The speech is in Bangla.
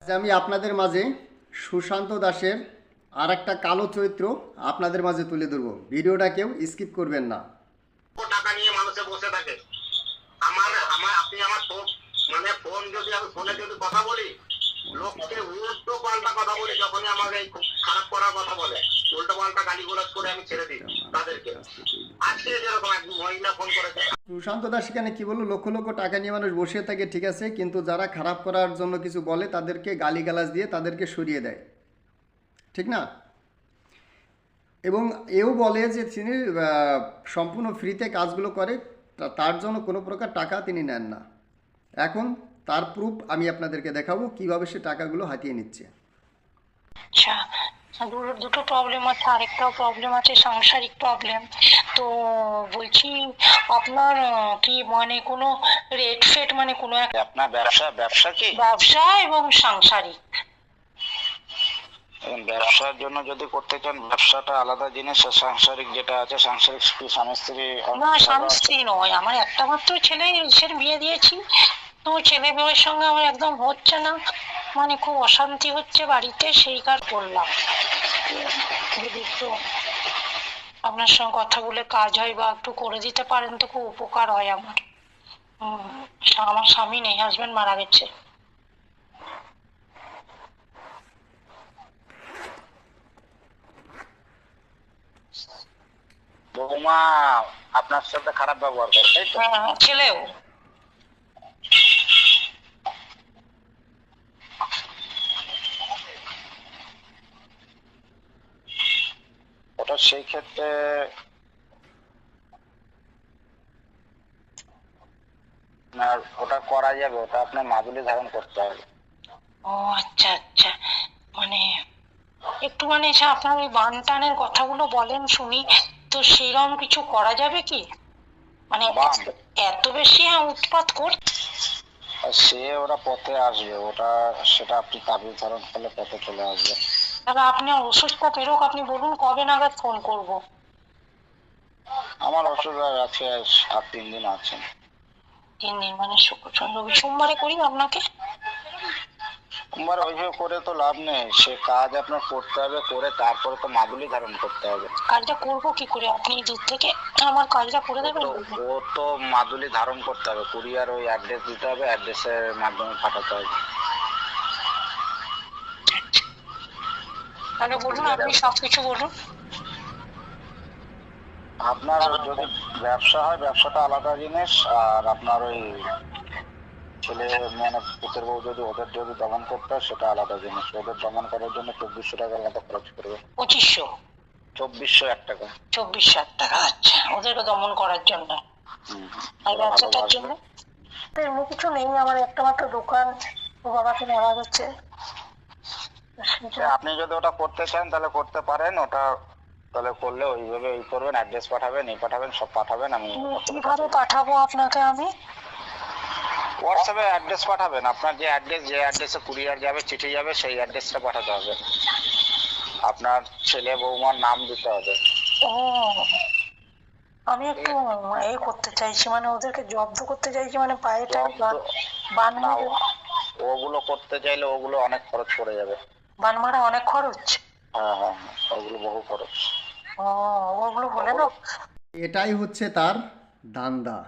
আজ আমি আপনাদের মাঝে সুশান্ত দাসের আর একটা কালো চরিত্র আপনাদের মাঝে তুলে ধরবো। ভিডিওটা কেউ স্কিপ করবেন না। টাকা নিয়ে মানুষে বসে থাকে। আমার আমার আপনি আমার মানে ফোন যদি আমি ফোনে যদি কথা বলি, লোককে উল্টো পাল্টা কথা বলি, যখনই আমাকে খারাপ করার কথা বলে উল্টো পাল্টা গালিগুলোজ করে আমি ছেড়ে দিই তাদেরকে। আজকে যেরকম এক মহিলা ফোন করেছে, সুশান্ত দাস এখানে কি বললো, লক্ষ লক্ষ টাকা নিয়ে মানুষ বসে থাকে, ঠিক আছে, কিন্তু যারা খারাপ করার জন্য কিছু বলে তাদেরকে গালিগালাজ দিয়ে তাদেরকে সরিয়ে দেয়, ঠিক না? এবং এও বলে যে তিনি সম্পূর্ণ ফ্রিতে কাজগুলো করে, তার জন্য কোনো প্রকার টাকা তিনি নেন না। এখন তার প্রুফ আমি আপনাদেরকে দেখাবো কিভাবে সে টাকাগুলো হাতিয়ে নিচ্ছে। আচ্ছা, দুটো প্রবলেম আছে, আরেকটাও প্রবলেম আছে সাংসারিক প্রবলেম। তো বলছি আপনার কি মানে কোনো রেট ফেট মানে কোনো আপনার ব্যবসা কি ব্যবসা এবং সাংসারিক? ব্যবসার জন্য যদি করতে চান ব্যবসাটা আলাদা জিনিস, আর সাংসারিক যেটা আছে সাংসারিক স্বামী স্ত্রী। না, স্বামী স্ত্রী নয়, আমার একটা মাত্র ছেলে, সে বিয়ে দিয়েছি। তো ছেলে মেয়ের সঙ্গে আমার একদম হচ্ছে না, মানে খুব অশান্তি হচ্ছে বাড়িতে, সেই কাজ করলাম। যদি একটু আপনার সঙ্গে কথা বলে কাজ হয় বা একটু করে দিতে পারেন তো খুব উপকার হয় আমার। আমার স্বামী নেই, হাজবেন্ড মারা গেছে। বৌমা আপনার সাথে খারাপ ব্যবহার করে, তাই তো? হ্যাঁ, ছেলেও। ওটা সেই ক্ষেত্রে আপনার ওটা করা যাবে, ওটা আপনার মাদুলি ধারণ করতে হবে। ও আচ্ছা আচ্ছা, মানে একটু মানে আপনার ওই বান টানের কথাগুলো বলেন শুনি, তো সেরকম কিছু করা যাবে কি? মানে বান? এত বেশি উৎপাত করছে। আর সে ওরা পথে আসবে, ওটা সেটা আপনি তাবিজ ধারণ করলে পথে চলে আসবে। তাহলে আপনি ওষুধটা বেরোক, আপনি বলুন কবে নাগাদ ফোন করব। আমার ওষুধ আর আছে আর 3 দিন আছে। 3 দিন মানে সোমবারে করি আপনাকে? সোমবার ওইভাবে করে তো লাভ নেই, সে কাজ আপনার করতে হবে, করে তারপরে তো মাদুলি ধারণ করতে হবে। কাজটা করবো কি করে? আপনি দূর থেকে আমার কাজটা করে দেবেন? ও তো মাদুলি ধারণ করতে হবে, কুরিয়ার ওই অ্যাড্রেস দিতে হবে, অ্যাড্রেসের মাধ্যমে পাঠাতে হবে। তাহলে বলুন, আপনি সবকিছু বলুন। আপনার যদি ব্যবসা হয় ব্যবসাটা আলাদা জিনিস, আর আপনার ওই ছেলে মানে পুতের বউ যদি ওদের যদি দমন করতে হয় সেটা আলাদা জিনিস। ওদের দমন করার জন্য 2400 টাকার মতো খরচ করবে। 2500? 2401 টাকা। 24,000 টাকা? আচ্ছা, ওদেরকে দমন করার জন্য। আর ব্যবসাটার জন্য এমনি কিছু নেই, আমার একটা মাত্র দোকান, ও বাবাকে মারা গেছে। আপনি যদি ওটা করতে চান তাহলে করতে পারেন, ওটা তাহলে করলে ওইভাবে ওই করবেন, অ্যাড্রেস পাঠাবেন, এই পাঠাবেন, সব পাঠাবেন। আমি কিভাবে পাঠাবো আপনাকে? আমি হোয়াটসঅ্যাপে অ্যাড্রেস পাঠাবেন, আপনার যে অ্যাড্রেসে কুরিয়ার যাবে, চিঠি যাবে, সেই অ্যাড্রেসটা পাঠাতে হবে। আপনার ছেলে বৌমার নাম দিতে হবে। ও, আমি একটু এই করতে চাইছি, মানে ওদেরকে জব্দ করতে চাইছি, মানে পায়েটা বান মারা। ওগুলো করতে চাইলে ওগুলো অনেক খরচ পড়ে যাবে। বান মারা অনেক খরচ? হ্যাঁ হ্যাঁ, ওগুলো বহু খরচ। ও, ওগুলো হলে না। এটাই হচ্ছে তার ধান্দা।